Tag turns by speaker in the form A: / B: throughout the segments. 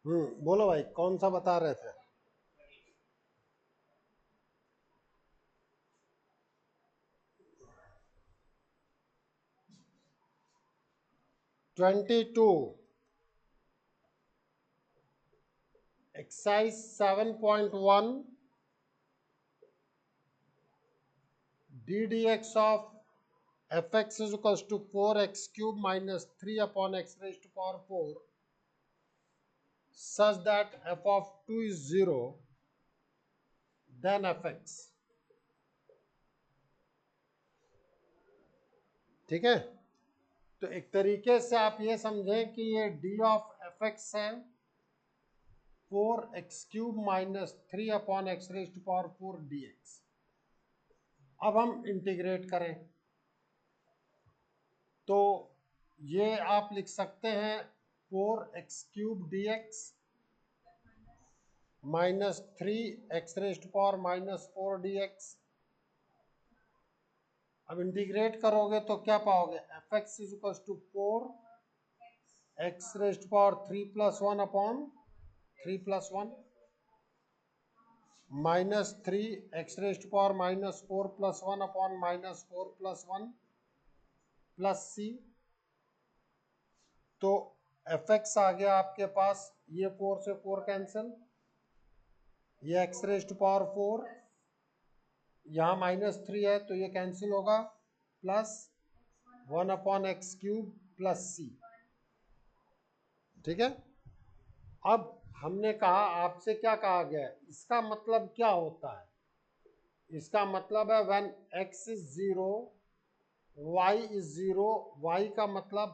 A: बोलो भाई, कौन सा बता रहे थे? 22, exercise 7.1, D D X of F x is equals to 4x cube minus 3 upon X raise to power 4 such that f of 2 is 0, then fx। ठीक है, तो एक तरीके से आप ये समझें कि ये d ऑफ एफ एक्स है 4x cube minus 3 upon X raise to power 4 dx। अब हम इंटीग्रेट करें तो ये आप लिख सकते हैं 4x cube dx minus 3 x raise to power minus 4 dx। अब इंटीग्रेट करोगे तो क्या पाओगे? F x is equal to 4 x raise to power 3 plus 1 upon 3 plus 1 minus 3 x raise to power minus 4 plus 1 upon minus 4 plus 1 plus c. तो f x आ गया आपके पास, ये 4 से 4 कैंसिल, ये एक्स रेज टू पावर 4, यहाँ minus 3 है तो ये कैंसिल होगा, plus 1 upon x cube plus c. ठीक है, अब हमने कहा, आपसे क्या कहा गया है, इसका मतलब क्या होता है? इसका मतलब है when x is 0 y is 0, y का मतलब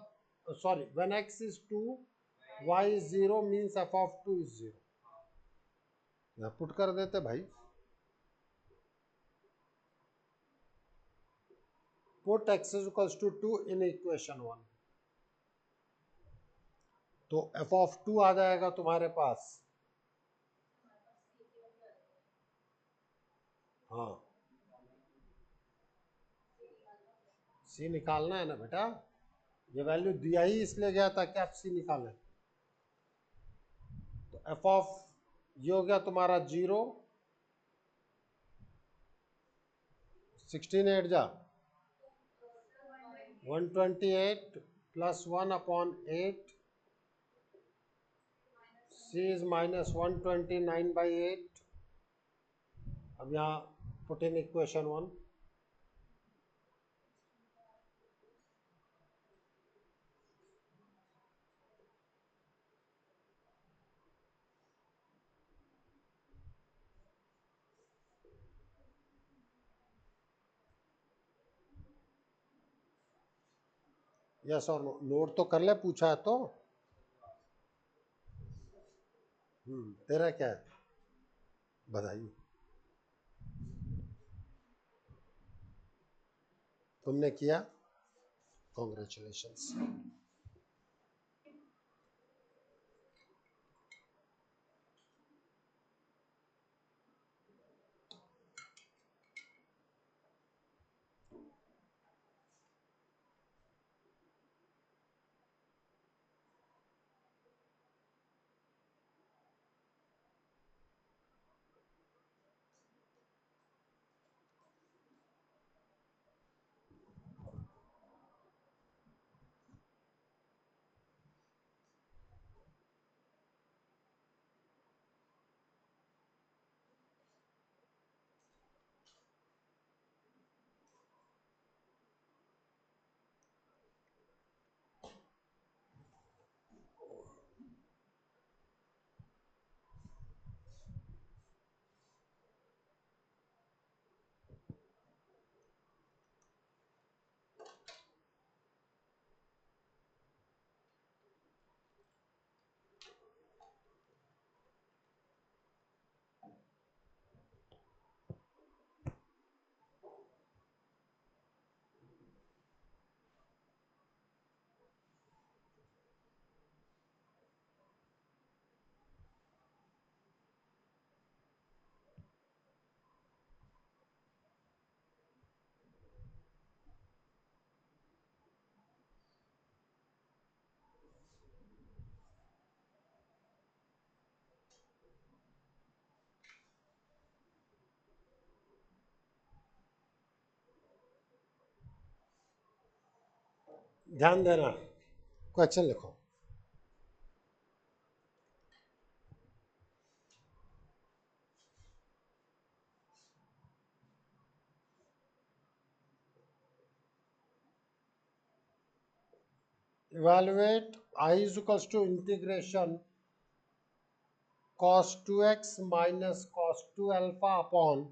A: sorry when x is 2 y is 0 means f of 2 is 0। यहाँ पुट कर देते भाई, put x is equals to 2 in equation 1, तो f ऑफ 2 आ जाएगा तुम्हारे पास। हाँ, c निकालना है ना बेटा, ये वैल्यू दिया ही इसलिए गया था कि आप c निकालें। तो f ऑफ ये हो गया तुम्हारा 0, 16 8 जा 128 plus 1 upon 8, c is minus 129/8। अब यहाँ पुट इन इक्वेशन 1, यस और नो, नोट तो कर ले, पूछा है तो। तेरा क्या है? बधाई, तुमने किया, कॉन्ग्रेचुलेशंस। ध्यान देना, क्वेश्चन लिखो। Evaluate I is equals to integration cos 2x minus cos 2 alpha upon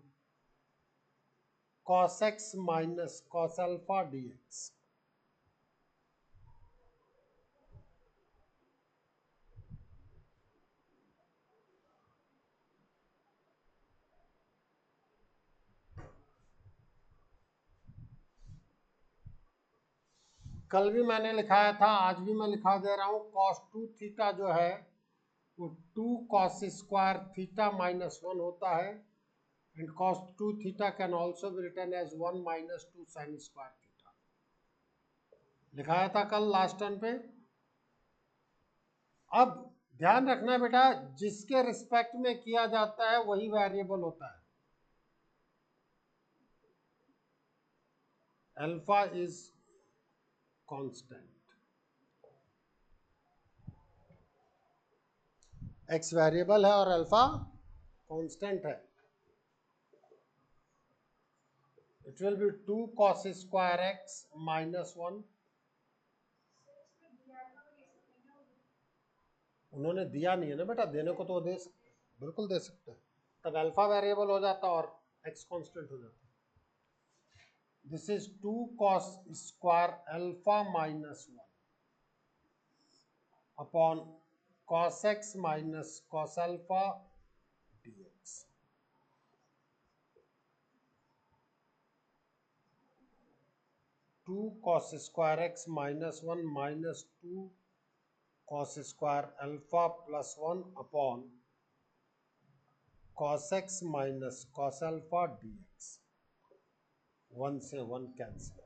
A: cos x minus cos alpha dx। कल भी मैंने लिखाया था, आज भी मैं लिखा दे रहा हूँ। cos 2 थीटा जो है वो 2 cos स्क्वायर थीटा माइनस 1 होता है, and cos 2 theta can also be written as 1 minus 2 sine square theta. लिखाया था कल लास्ट टर्म पे। अब ध्यान रखना बेटा, जिसके रिस्पेक्ट में किया जाता है वही वेरिएबल होता है। Alpha is constant, x variable है और अल्फा कांस्टेंट है। It will be 2 cos square x minus 1। उन्होंने दिया नहीं है ना बेटा, देने को तो दे सकते, बिल्कुल दे सकते हैं। तब अल्फा वेरिएबल हो जाता और एक्स कांस्टेंट हो जाता। This is 2 cos square alpha minus 1 upon cos x minus cos alpha dx। 2 cos square x minus 1 minus 2 cos square alpha plus 1 upon cos x minus cos alpha dx। 1 से 1 cancel.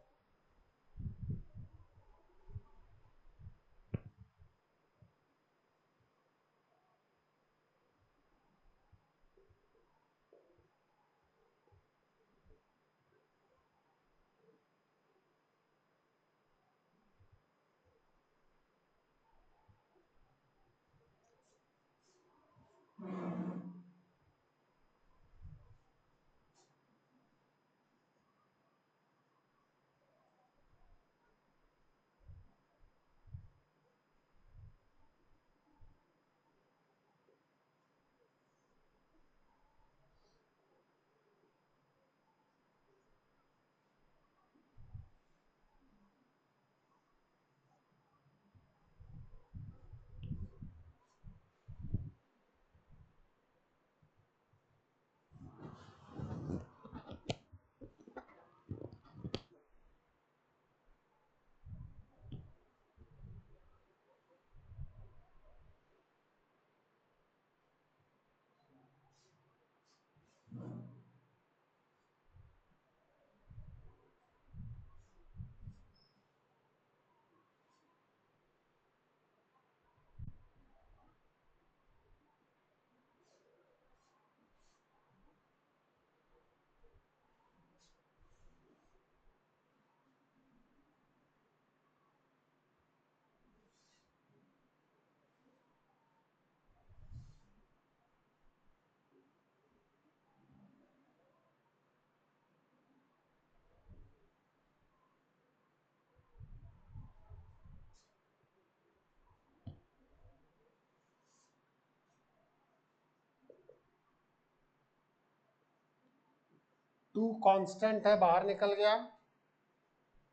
A: To constant है, बाहर निकल गया।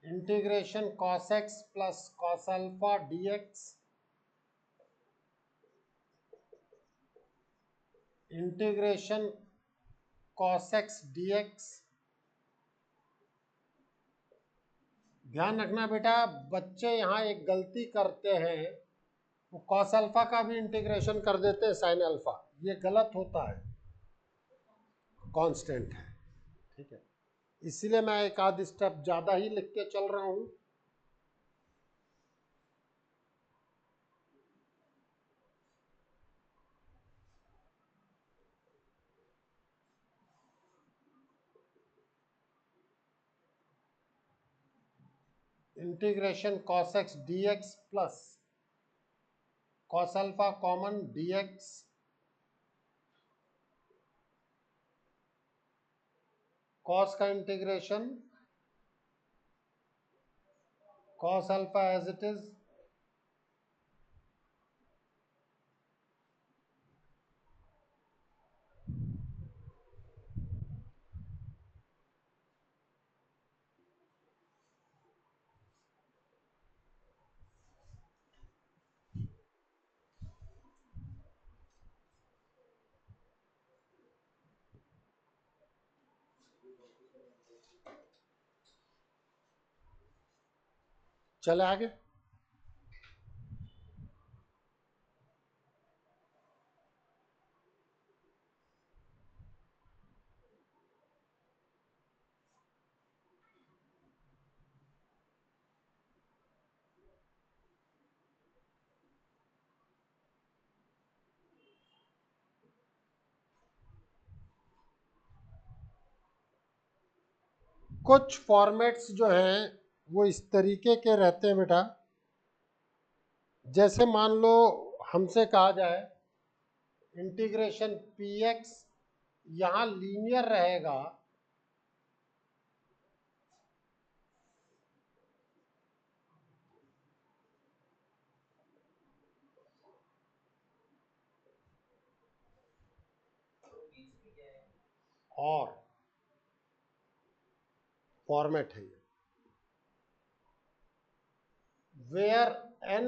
A: Integration cos x plus cos alpha dx, integration cos x dx। ध्यान रखना बेटा, बच्चे यहाँ एक गलती करते हैं, वो cos अल्फा का भी इंटीग्रेशन कर देते हैं sin अल्फा। ये गलत होता है, कांस्टेंट है, ठीक है। इसीलिए मैं एक आध स्टेप ज्यादा ही लिख के चल रहा हूं। Integration cos x dx plus cos alpha common dx cos का integration cos alpha as it is चले आगे। कुछ फॉर्मेट्स जो हैं वो इस तरीके के रहते हैं बेटा, जैसे मान लो हमसे कहा जाए इंटीग्रेशन पी एक्स यहां लीनियर रहेगा और फॉर्मेट है ये where n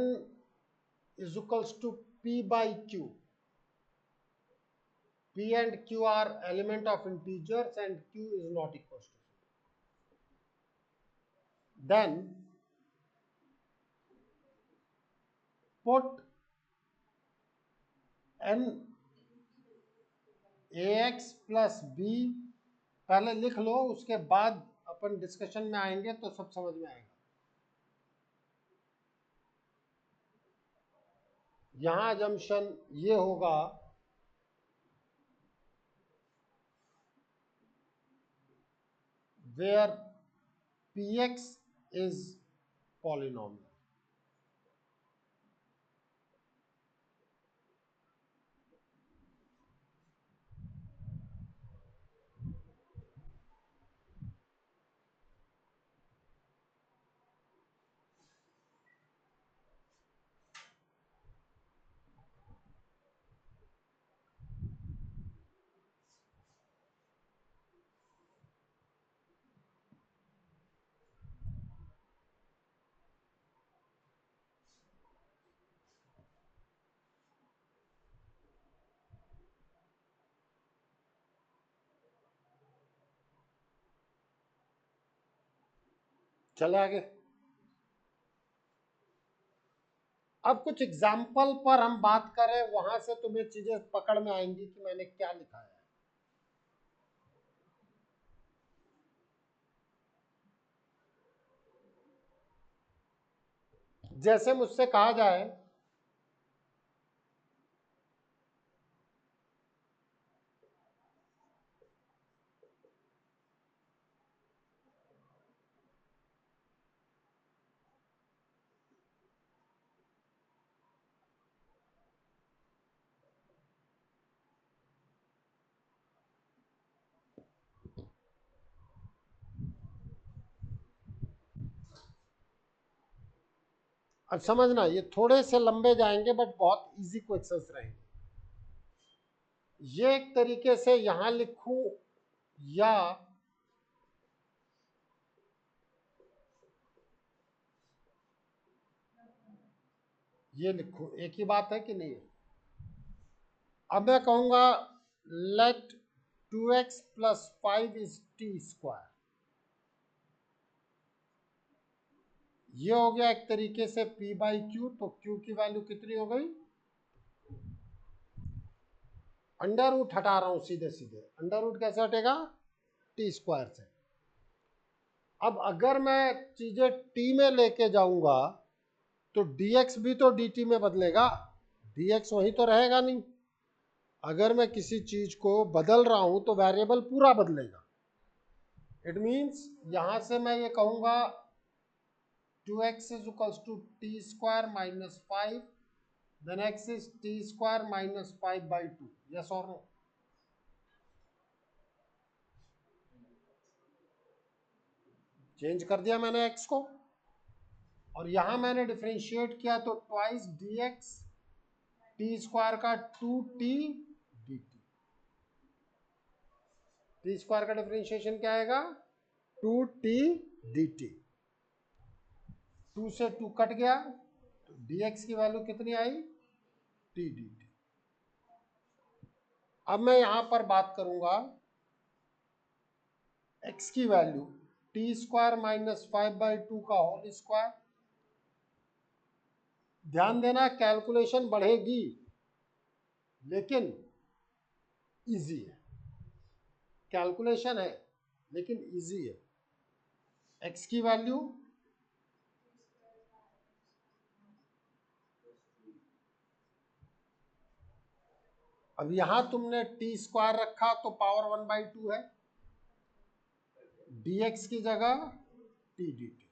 A: is equals to p by q, p and q are element of integers and q is not equals to, then put n ax plus b, पहले लिख लो उसके बाद अपन discussion में आएंगे तो सब समझ में आएगा। यहां जंक्शन ये होगा where px is polynomial, चले आगे। अब कुछ एग्जाम्पल पर हम बात करें, वहां से तुम्हें चीजें पकड़ में आएंगी कि मैंने क्या लिखा है। जैसे मुझसे कहा जाए अब समझना ये थोड़े से लंबे जाएंगे बट बहुत इजी क्वेश्चंस रहेंगे। ये एक तरीके से यहां लिखूं या ये लिखूं, एक ही बात है कि नहीं है। अब मैं कहूंगा let 2x plus 5 is t square, ये हो गया एक तरीके से p बाई क्यू। तो q की वैल्यू कितनी हो गई, अंडर रूट हटा रहा हूं सीधे सीधे, अंडर रूट कैसे हटेगा, टी स्क्वायर से। अब अगर मैं चीजें t में लेके जाऊंगा तो dx भी तो dt में बदलेगा, dx वही तो रहेगा नहीं। अगर मैं किसी चीज को बदल रहा हूं तो वेरिएबल पूरा बदलेगा। इट मीन्स यहां से मैं ये कहूंगा 2x is equals to t square minus 5, then x is t square minus 5 by 2. Yes or no? Change कर दिया मैंने x को, और यहां मैंने डिफरेंशिएट किया तो ट्वाइस dx टी स्क्वायर का 2t dt। टी स्क्वायर का डिफरेंशिएशन क्या आएगा? 2t dt। 2 से 2 कट गया तो dx की वैल्यू कितनी आई? t dt। अब मैं यहां पर बात करूंगा x की value T square minus 5 by 2 का होल स्क्वायर। ध्यान देना कैलकुलेशन बढ़ेगी लेकिन इजी है, कैलकुलेशन है लेकिन इजी है। x की वैल्यू अब यहां तुमने टी स्क्वायर रखा तो पावर 1 बाई 2 है, dx की जगह टी डी टी।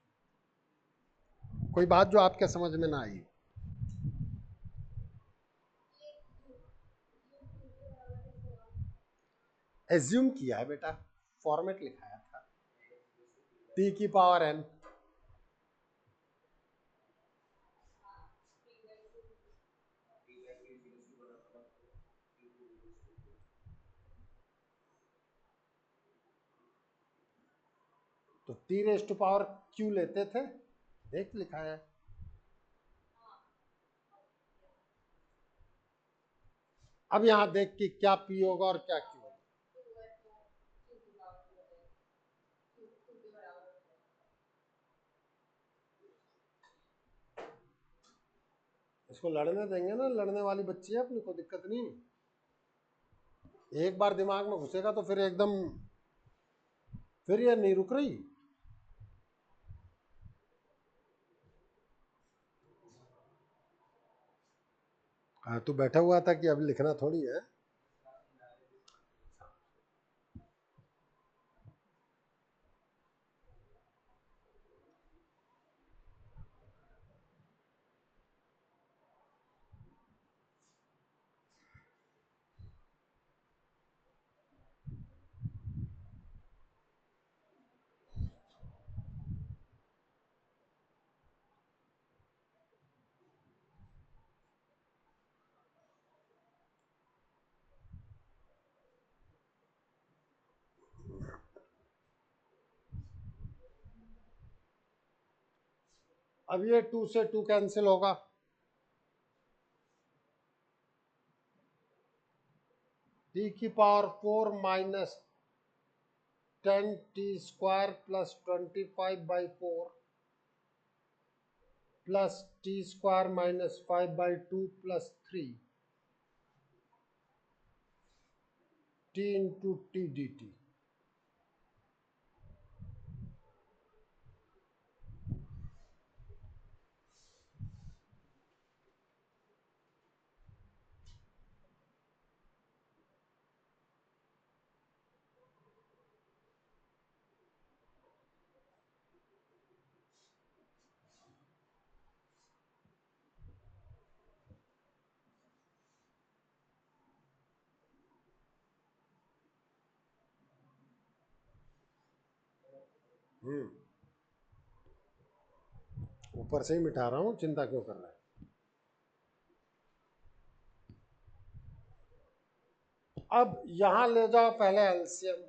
A: कोई बात जो आपके समझ में ना आई? एज्यूम किया है बेटा, फॉर्मेट लिखाया था t की पावर n। तो t raise to power q लेते थे, देख लिखा है। अब यहां देख कि क्या p होगा और क्या q होगा। इसको लड़ने देंगे ना, लड़ने वाली बच्ची है अपनी, कोई दिक्कत नहीं। एक बार दिमाग में घुसेगा तो फिर एकदम फिर ये नहीं रुक रही। हाँ, तू बैठा हुआ था कि अब लिखना थोड़ी है। अब ये 2 से 2 कैंसिल होगा, t की power 4 minus 10t square plus 25 by 4 plus t square minus 5 by 2 plus 3 t into t d T. ऊपर से ही मिटा रहा हूं, चिंता क्यों कर रहा है? अब यहां ले जाओ पहले एलसीएम।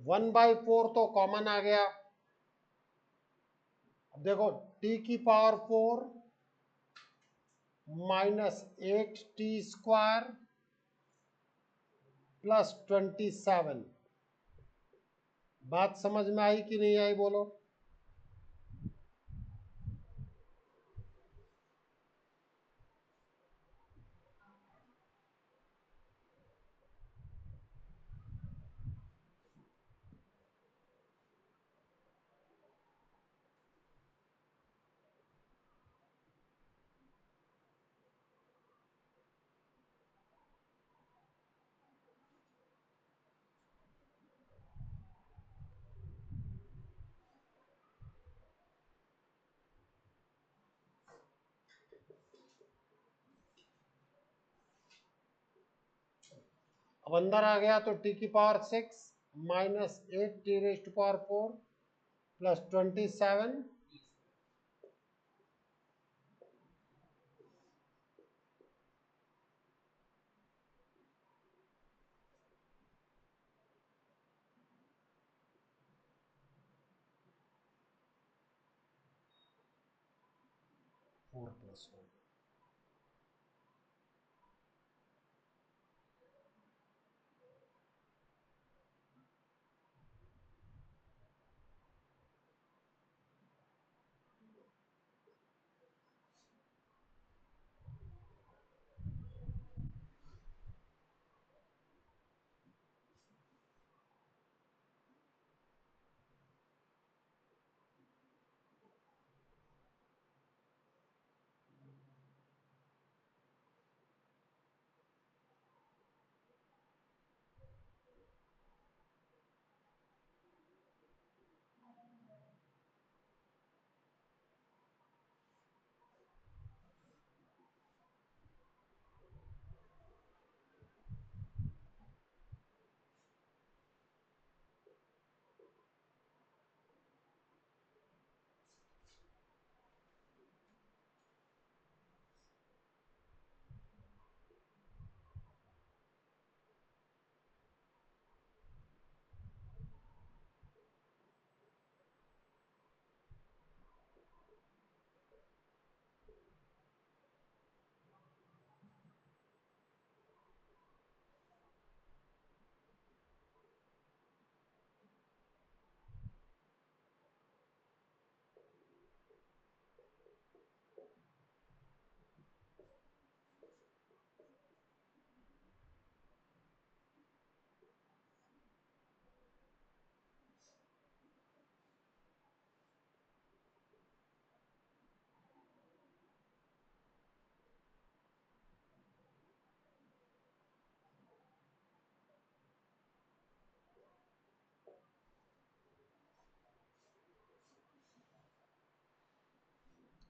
A: 1/4 तो कॉमन आ गया। अब देखो t⁴ -8t² + 27। बात समझ में आई कि नहीं आई बोलो। अब अंदर आ गया तो t⁴ -8t⁴ + 27। 4 + 1।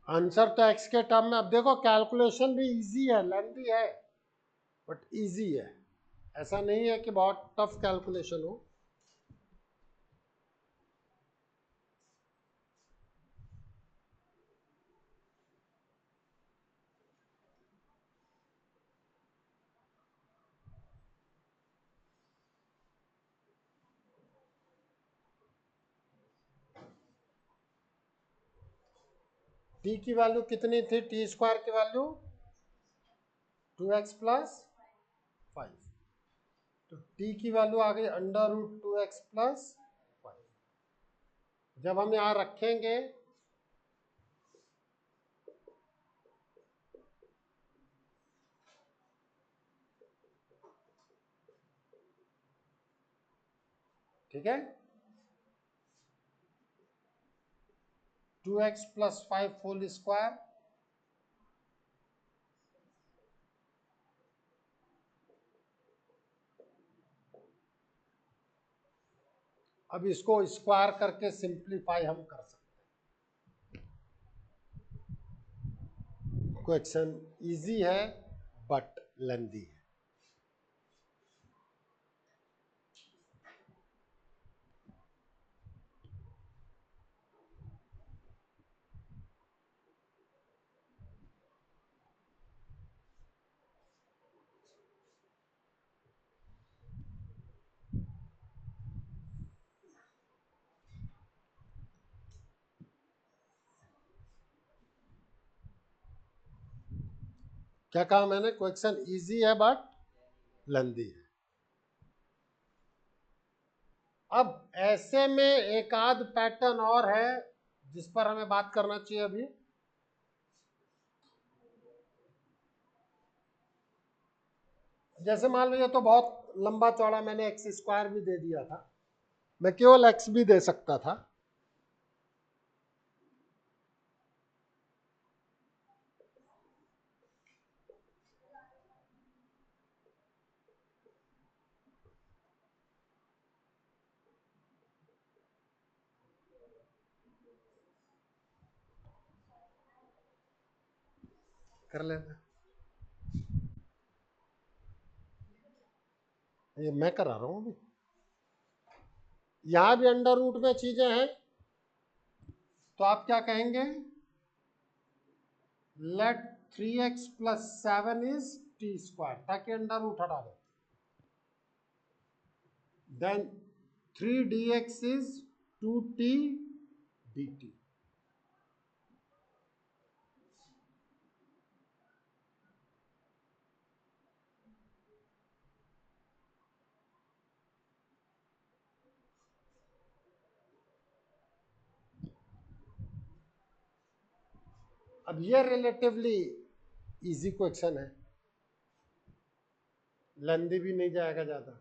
A: आंसर तो x के टर्म में। अब देखो कैलकुलेशन भी इजी है, लेंथी है बट इजी है। ऐसा नहीं है कि बहुत टफ कैलकुलेशन हो। t की वैल्यू कितनी थी? t² की वैल्यू 2x + 5। तो t की वैल्यू आ गई √2x + 5। जब हम यहां रखेंगे ठीक है, 2x + 5 होल स्क्वायर। अब इसको स्क्वायर करके सिंप्लीफाई हम कर सकते हैं। क्वेश्चन इजी है बट लेंथी है। क्या कहा मैंने? क्वेश्चन इजी है बट लेंदी है। अब ऐसे में एक आध पैटर्न और है जिस पर हमें बात करना चाहिए अभी। जैसे मान लो ये तो बहुत लंबा चौड़ा मैंने एक्स स्क्वायर भी दे दिया था, मैं केवल एक्स भी दे सकता था। कर लेते, ये मैं करा रहा हूं अभी। यहां भी अंडर रूट में चीजें हैं, तो आप क्या कहेंगे? Let 3x plus 7 is t square, ताकि अंडर रूट हटा दो। Then 3 dx is 2t dt। अब ये रिलेटिवली इजी क्वेश्चन है, लेंदी भी नहीं जाएगा ज्यादा।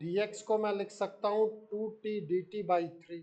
A: dx को मैं लिख सकता हूं 2t dt बाई 3।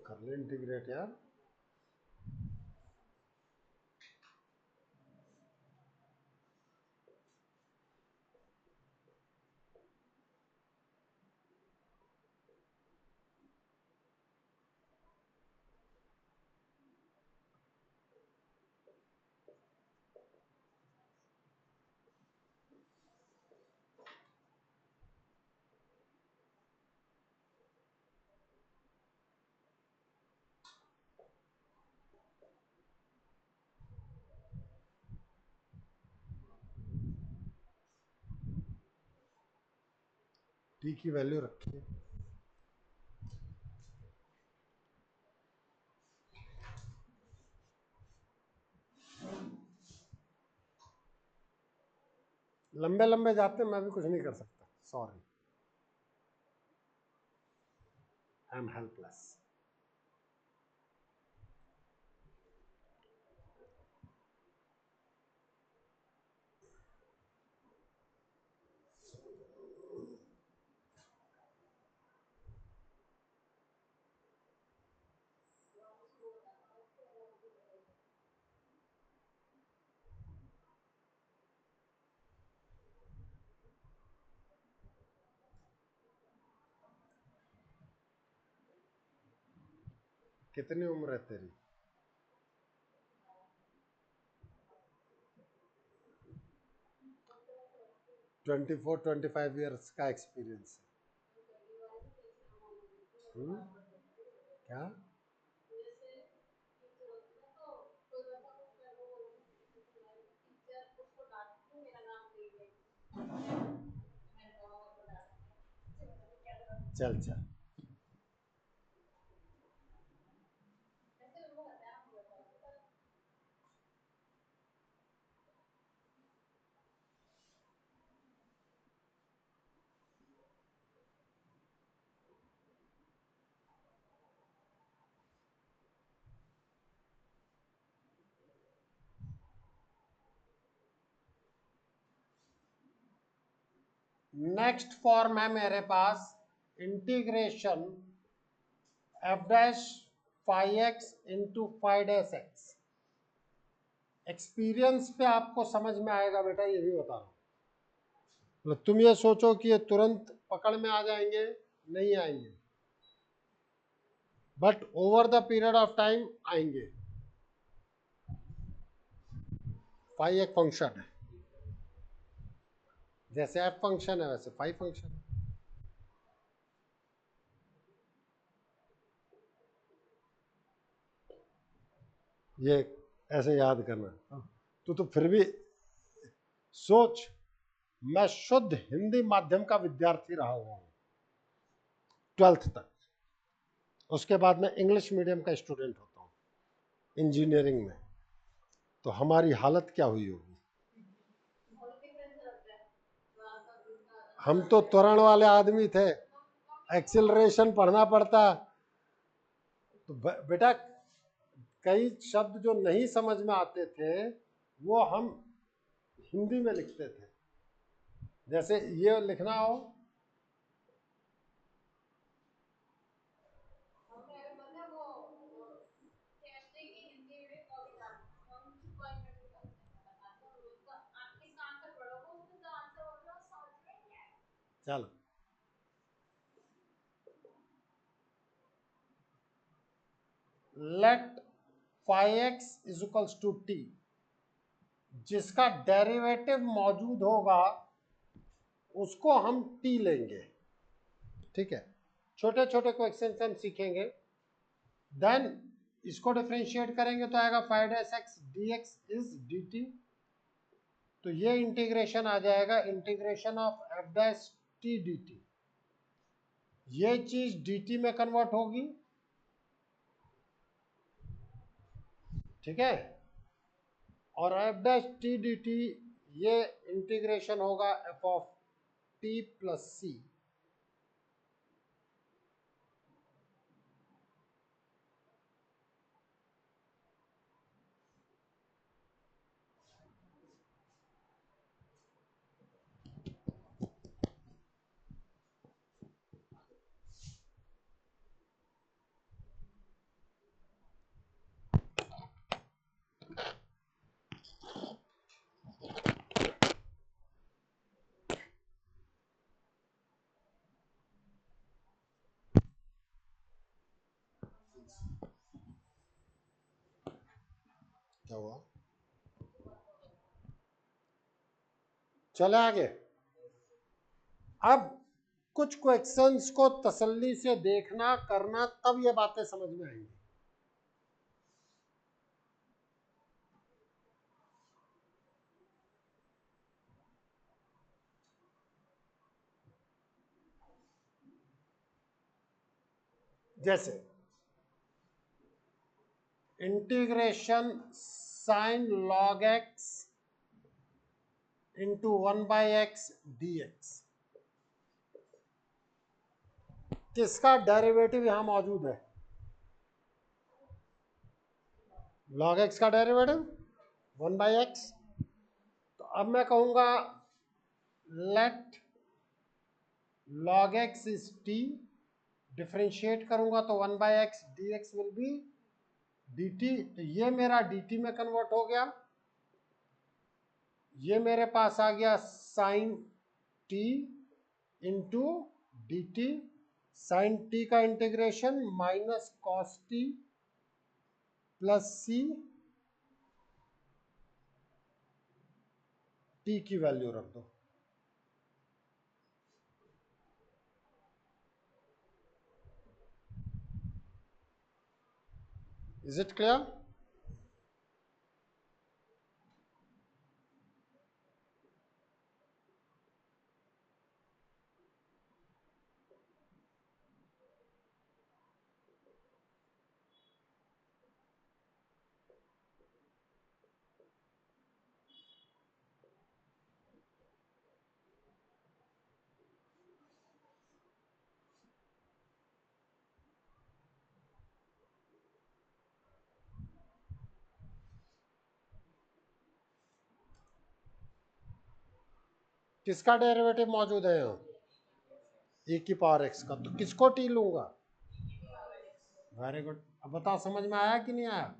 A: कर ले इंटीग्रेट यार। टी की वैल्यू रखिए। लंबे लंबे जाते मैं भी कुछ नहीं कर सकता, सॉरी, आई एम हेल्पलेस। कितनी उम्र है तेरी? 24-25 ईयर्स का एक्सपीरियंस है। क्या? चल चल। नेक्स्ट फॉर्म है मेरे पास integration f dash five x into five dash x. Experience पे आपको समझ में आएगा बेटा, ये भी बता रहा हूँ। मतलब तुम ये सोचो कि ये तुरंत पकड़ में आ जाएंगे, नहीं आएंगे, but over the period of time आएंगे। फाइव एक फंक्शन है, जैसे एफ फंक्शन है वैसे फाइव फंक्शन है। ये ऐसे याद करना। तो फिर भी सोच, मैं शुद्ध हिंदी माध्यम का विद्यार्थी रहा हुआ हूं 12th तक। उसके बाद मैं इंग्लिश मीडियम का स्टूडेंट होता हूँ इंजीनियरिंग में। तो हमारी हालत क्या हुई होगी? हम तो त्वरण वाले आदमी थे, एक्सिलरेशन पढ़ना पड़ता। तो बेटा कई शब्द जो नहीं समझ में आते थे वो हम हिंदी में लिखते थे। जैसे ये लिखना हो, चलो let five x is equals to t, जिसका डेरिवेटिव मौजूद होगा उसको हम टी लेंगे। ठीक है, छोटे छोटे क्वेश्चन हम सीखेंगे। देन इसको डिफरेंशिएट करेंगे तो आएगा five dash x d x is D T. तो ये इंटीग्रेशन आ जाएगा integration of F dash T d T. ये चीज डी टी में कन्वर्ट होगी, ठीक है, और F dash T d T ये इंटीग्रेशन होगा एफ ऑफ टी प्लस सी। क्या हुआ? चले आगे। अब कुछ क्वेश्चंस को तसल्ली से देखना करना, तब ये बातें समझ में आएंगी। जैसे integration sine log x into 1/x dx, किसका डेरिवेटिव यहां मौजूद है? लॉग एक्स का डेरिवेटिव 1/x। तो अब मैं कहूंगा let log x is t, differentiate करूंगा तो 1/x dx will be dt। तो ये मेरा dt में कन्वर्ट हो गया। ये मेरे पास आ गया sine t into d t. Sine t का integration minus cos t plus c t की वैल्यू रख दो। Is it clear? किसका डेरिवेटिव मौजूद है यहाँ? e की पावर x का। तो किसको t लूंगा? Very good. अब बताओ समझ में आया कि नहीं आया?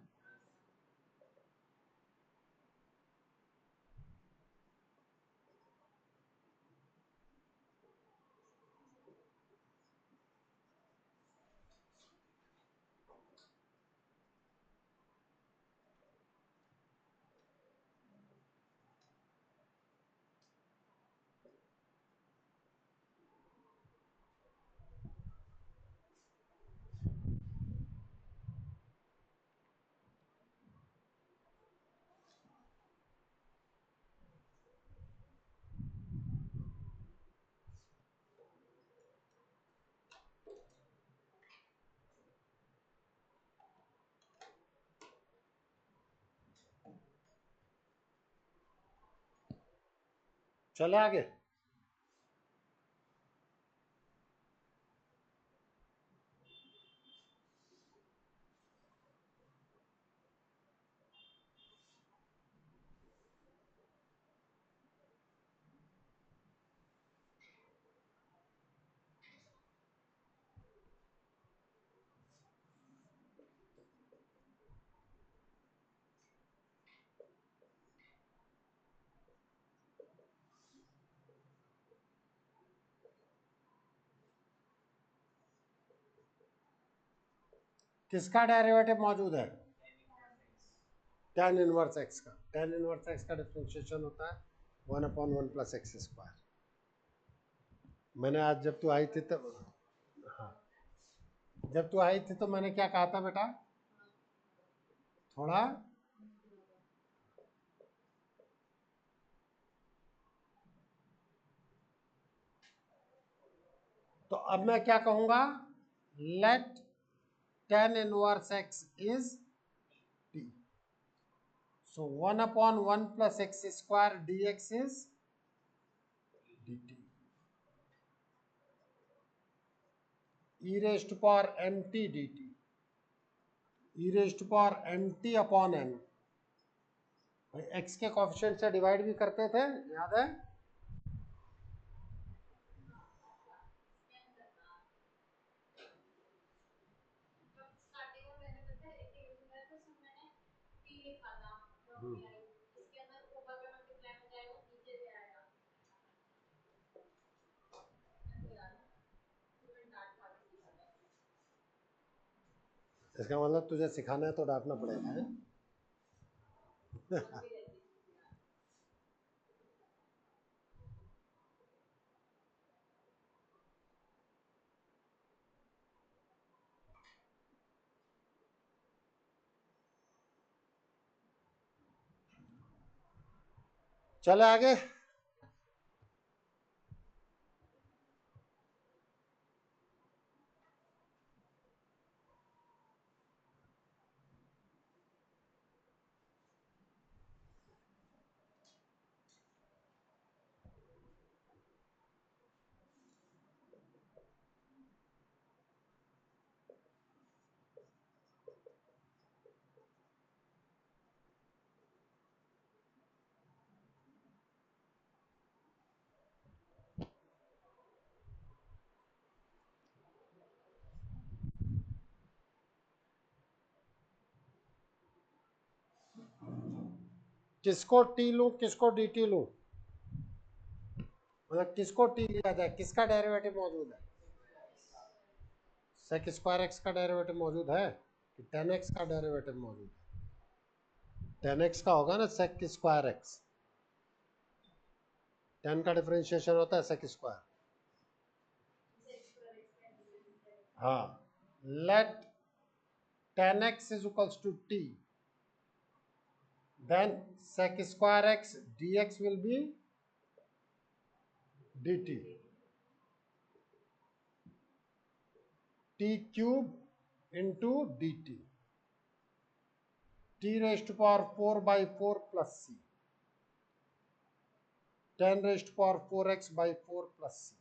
A: चले आगे। किसका डेरिवेटिव मौजूद है? tan इनवर्स x का। tan इनवर्स x का डिफरेंशिएशन होता है 1/1 प्लस एक्स स्क्वायर। मैंने आज जब तू आई थी तब, हाँ, जब तू आई थी तो मैंने क्या कहा था बेटा? थोड़ा तो अब मैं क्या कहूंगा? Let tan inverse x is t। So 1/1 plus x square dx is dt। e raised to power mt dt। e raised to power mt upon n। भाई x के कोफिशिएंट से डिवाइड भी करते थे, याद है? इसका मतलब तुझे सिखाना है तो डांटना पड़ेगा है? चले आगे। किसको टी लूं, किसको dt लूं? मतलब किसको टी लिया जाए? किसका डेरिवेटिव मौजूद है? sec स्क्वायर x का डेरिवेटिव मौजूद है। कि टेन एक्स का डेरिवेटिव मौजूद है। टेन एक्स का होगा ना सेक स्क्वायर एक्स, टेन का डिफरेंशिएशन होता है सेक स्क्वायर। हाँ, let tan x is equals to t, then sec square x dx will be dt, t cube into dt, t raised to power 4 by 4 plus c, 10 raised to power 4x by 4 plus c।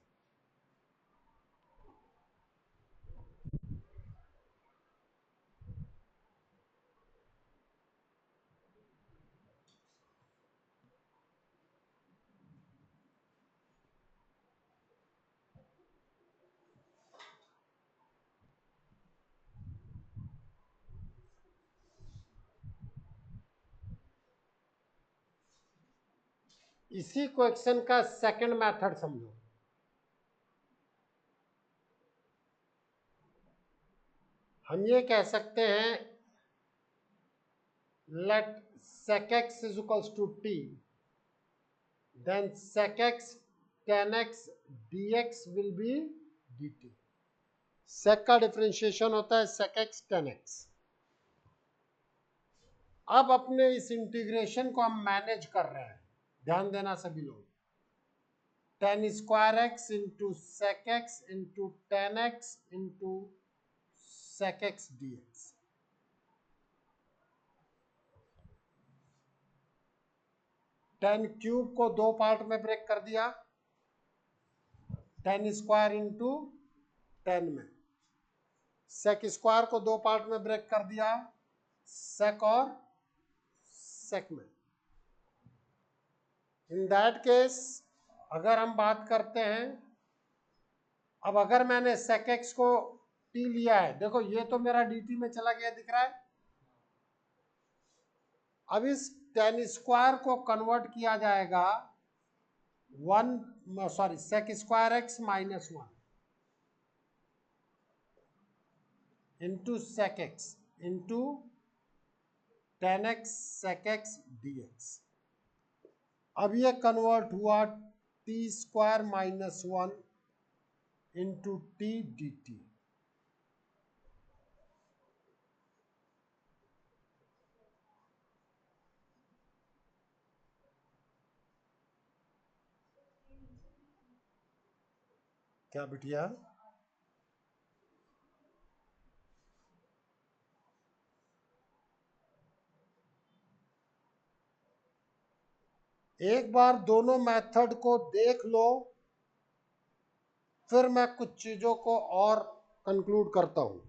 A: इसी question का second method समझो। हम ये कह सकते हैं let sec x is equals to t, then sec x tan x dx will be dt। sec का differentiation होता है sec x tan x। अब अपने इस इंटीग्रेशन को हम मैनेज कर रहे हैं, ध्यान देना सभी लोग। tan square x into sec x into tan x into sec x d x. Tan cube को दो पार्ट में ब्रेक कर दिया, टेन स्क्वायर इंटू टेन में। सेक स्क्वायर को दो पार्ट में ब्रेक कर दिया, सेक और सेक में। इन दैट केस अगर हम बात करते हैं, अब अगर मैंने सेक एक्स को टी लिया है, देखो ये तो मेरा dt में चला गया दिख रहा है। अब इस टेन स्क्वायर को कन्वर्ट किया जाएगा sec square x minus one into sec x into tan x sec x d x. अब ये कन्वर्ट हुआ t square minus one into t d t. क्या बिटिया? एक बार दोनों मेथड को देख लो, फिर मैं कुछ चीजों को और कंक्लूड करता हूं।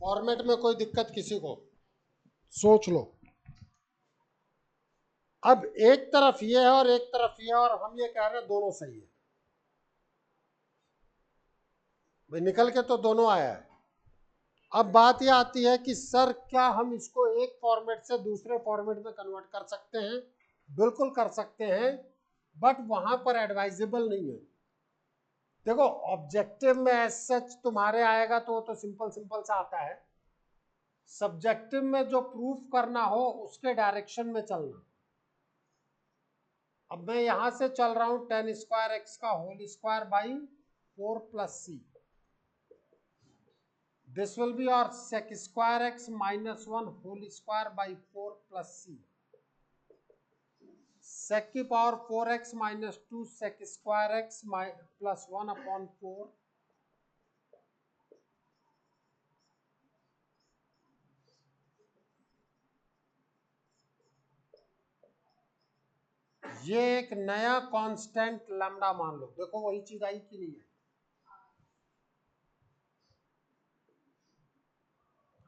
A: फॉर्मेट में कोई दिक्कत किसी को? सोच लो। अब एक तरफ ये है और एक तरफ ये है और हम ये कह रहे हैं दोनों सही है। भाई निकल के तो दोनों आया है। अब बात ये आती है कि सर क्या हम इसको एक फॉर्मेट से दूसरे फॉर्मेट में कन्वर्ट कर सकते हैं? बिल्कुल कर सकते हैं, बट वहां पर एडवाइजेबल नहीं है। देखो ऑब्जेक्टिव में एज सच तुम्हारे आएगा तो सिंपल सिंपल सा आता है। सब्जेक्टिव में जो प्रूफ करना हो उसके डायरेक्शन में चलना। अब मैं यहां से चल रहा हूं टेन स्क्वायर एक्स का whole square by 4 plus c. This will be our sec square x minus 1 whole square by 4 plus c. Sec की power 4x minus 2 sec square x plus 1 upon 4. ये एक नया कांस्टेंट लैम्डा मान लो। देखो वही चीज आई कि नहीं है?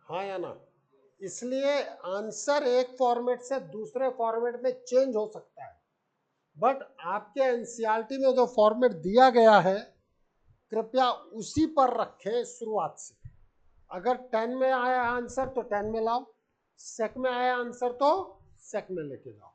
A: हाँ या ना? इसलिए आंसर एक फॉर्मेट से दूसरे फॉर्मेट में चेंज हो सकता है, बट आपके एनसीईआरटी में जो फॉर्मेट दिया गया है कृपया उसी पर रखें शुरुआत से। अगर 10 में आया आंसर तो 10 में लाओ, सेक में आया आंसर तो सेक में लेके जाओ।